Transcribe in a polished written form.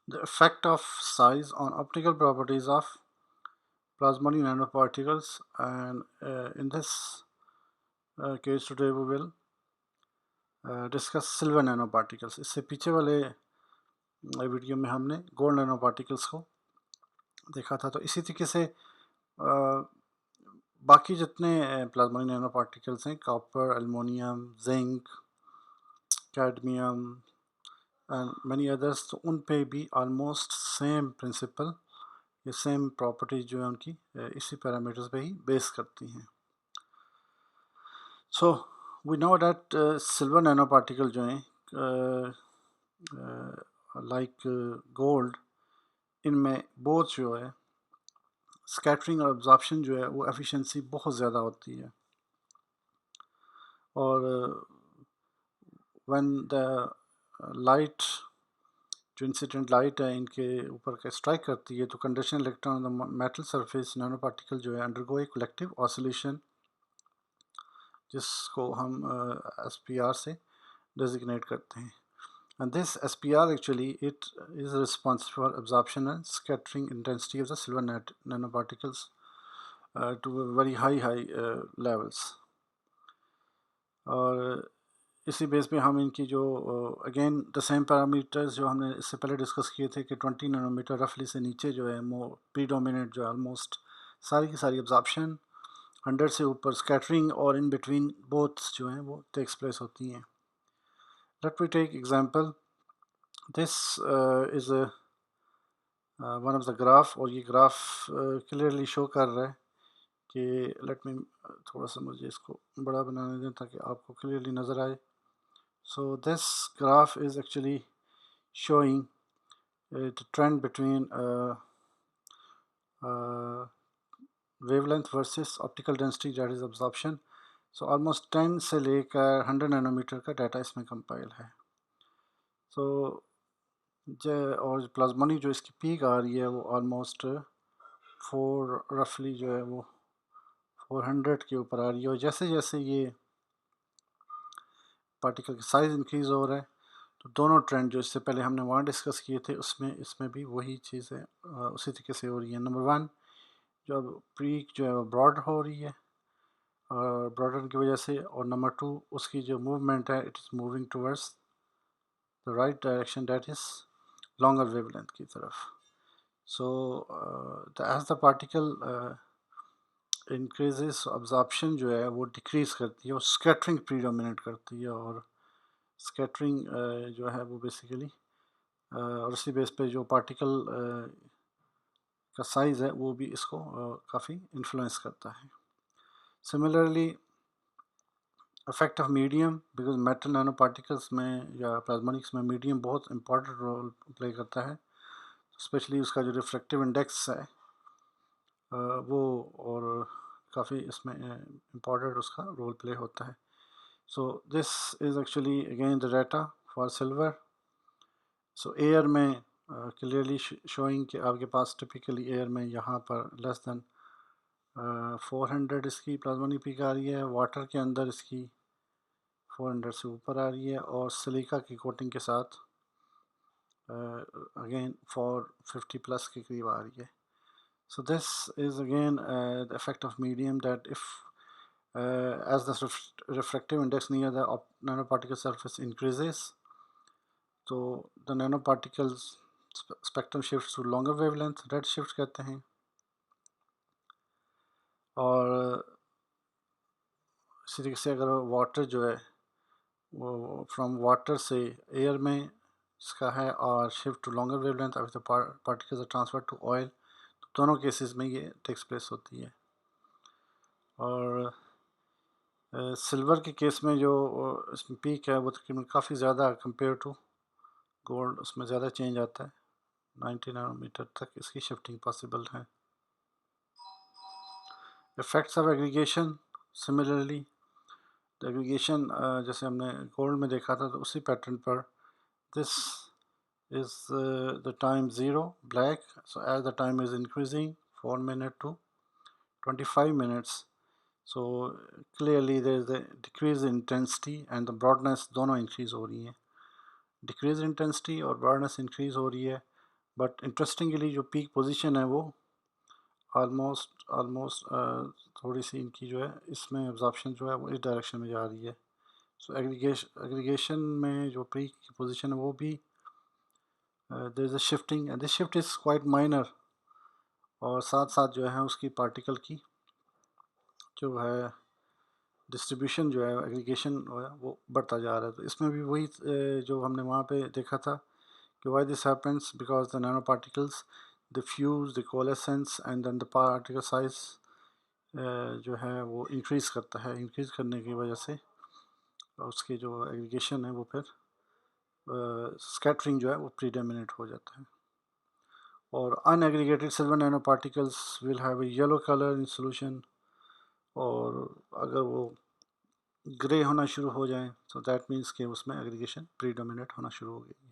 The effect of size on optical properties of plasmonic nanoparticles, and in this case today we will discuss silver nano particles. इससे पीछे वाले video में हमने gold nano particles को देखा था। तो इसी तरीके से बाकी जितने प्लाज्मोनिक नैनो पार्टिकल्स हैं, copper, aluminium, zinc, cadmium and many others, तो उन पे भी ऑलमोस्ट सेम प्रिंसिपल, ये सेम प्रॉपर्टीज जो है उनकी इसी पैरामीटर्स पे ही बेस करती हैं। So we know that silver nano particle जो हैं लाइक गोल्ड, इनमें बोथ जो है स्कैटरिंग और एब्जॉर्प्शन जो है वो एफिशिएंसी बहुत ज़्यादा होती है। और व्हेन द लाइट, जो इंसिडेंट लाइट है इनके ऊपर का स्ट्राइक करती है, तो conduction electron on the metal surface nano particle जो है अंडरगो ए कलेक्टिव ऑसिलेशन, जिसको हम SPR से डेजिग्नेट करते हैं। And this SPR actually it is responsible for absorption and scattering intensity of the silver nanoparticles to very high levels. और इसी base पे हम इनकी जो अगेन द सेम पैरामीटर्स जो हमने इससे पहले डिस्कस किए थे कि 20 नैनोमीटर रफली से नीचे जो है वो प्रीडोमिनेट जो है ऑलमोस्ट सारी की सारी एब्जॉर्प्शन, 100 से ऊपर स्कैटरिंग, और इन बिटवीन बोथ जो हैं वो टेक्स प्लेस होती हैं। Let me take example, this is one of the graph, और ये ग्राफ क्लियरली शो कर रहा है कि लेट मी थोड़ा सा मुझे इसको बड़ा बनाने दें ताकि आपको क्लियरली नज़र आए। So this graph is actually showing the trend between wavelength versus optical density, that is absorption. So almost 10 से लेकर 100 नैनोमीटर का डाटा इसमें कंपाइल है। So और प्लाज्मोनिक जो इसकी पीक आ रही है वो ऑलमोस्ट 4 रफली जो है वो 400 के ऊपर आ रही है। और जैसे जैसे ये पार्टिकल का साइज इंक्रीज हो रहा है, तो दोनों ट्रेंड जो इससे पहले हमने वहाँ डिस्कस किए थे उसमें इसमें भी वही चीज़ें उसी तरीके से हो रही है। नंबर वन, जो अब पीक जो है वो ब्रॉड हो रही है और ब्रॉडन की वजह से, और नंबर टू, उसकी जो मूवमेंट है it is moving towards the right direction, that is longer wavelength की तरफ। So as the particle increases, absorption जो है वो डिक्रीज करती है और स्कैटरिंग प्रीडोमिनेट करती है। और स्कैटरिंग जो है वो बेसिकली और उसी बेस पे जो पार्टिकल का साइज़ है वो भी इसको काफ़ी इन्फ्लुएंस करता है। Similarly effect of medium, because metal nano particles में या प्लाज्मोनिक्स में मीडियम बहुत इंपॉर्टेंट रोल प्ले करता है, स्पेशली उसका जो रिफ्रैक्टिव इंडेक्स है वो, और काफ़ी इसमें इम्पॉर्टेंट उसका रोल प्ले होता है। So this is actually again the data for silver. So air में क्लियरली शोइंग कि आपके पास टिपिकली एयर में यहाँ पर लेस दैन 400 इसकी प्लाज्मोनिक पीक आ रही है, वाटर के अंदर इसकी 400 से ऊपर आ रही है, और सिलिका की कोटिंग के साथ अगेन 450 प्लस के करीब आ रही है। So this is again the effect of medium, that if as the refractive index near the nanoparticle surface increases, तो the nanoparticles spectrum shifts to longer wavelength, red shift कहते हैं। और इसी तरीके से अगर वाटर जो है वो फ्रॉम वाटर से एयर में इसका है और शिफ्ट टू लॉन्गर वेवलेंथ, अभी तो particles are transfer to oil, तो दोनों केसेस में ये टेक्स प्लेस होती है। और सिल्वर के केस में जो इसमें पीक है वो तकरीबन काफ़ी ज़्यादा कंपेयर टू गोल्ड, उसमें ज़्यादा चेंज आता है, 90 नैनोमीटर तक इसकी शिफ्टिंग पॉसिबल है। Effects of aggregation, similarly aggregation जैसे हमने गोल्ड में देखा था तो उसी पैटर्न पर, this is the time 0 black, so as the time is increasing 4 minutes to 25 minutes, so clearly there is a decrease in intensity and the broadness दोनों increase हो रही हैं, decrease intensity और broadness increase हो रही है। But interestingly जो peak position है वो ऑलमोस्ट थोड़ी सी इनकी जो है इसमें एब्जॉर्प्शन जो है वो इस डायरेक्शन में जा रही है। सो एग्रीगेशन में जो पीक की पोजीशन है वो भी there is a shifting and this shift is quite minor, और साथ साथ जो है उसकी पार्टिकल की जो है डिस्ट्रीब्यूशन जो है एग्रीगेशन वो बढ़ता जा रहा है। तो इसमें भी वही जो हमने वहाँ पे देखा था कि why this happens, because the nanoparticles diffuse the coalescence and then the particle size जो है वो इंक्रीज़ करता है। इंक्रीज़ करने की वजह से उसकी जो एग्रीगेशन है वो फिर स्कैटरिंग जो है वो प्रीडोमिनेट हो जाता है। और unaggregated silver nano particles will have a yellow colour in solution, और अगर वो ग्रे होना शुरू हो जाए तो दैट मीन्स कि उसमें एग्रीगेशन प्रीडोमिनेट होना शुरू हो गई।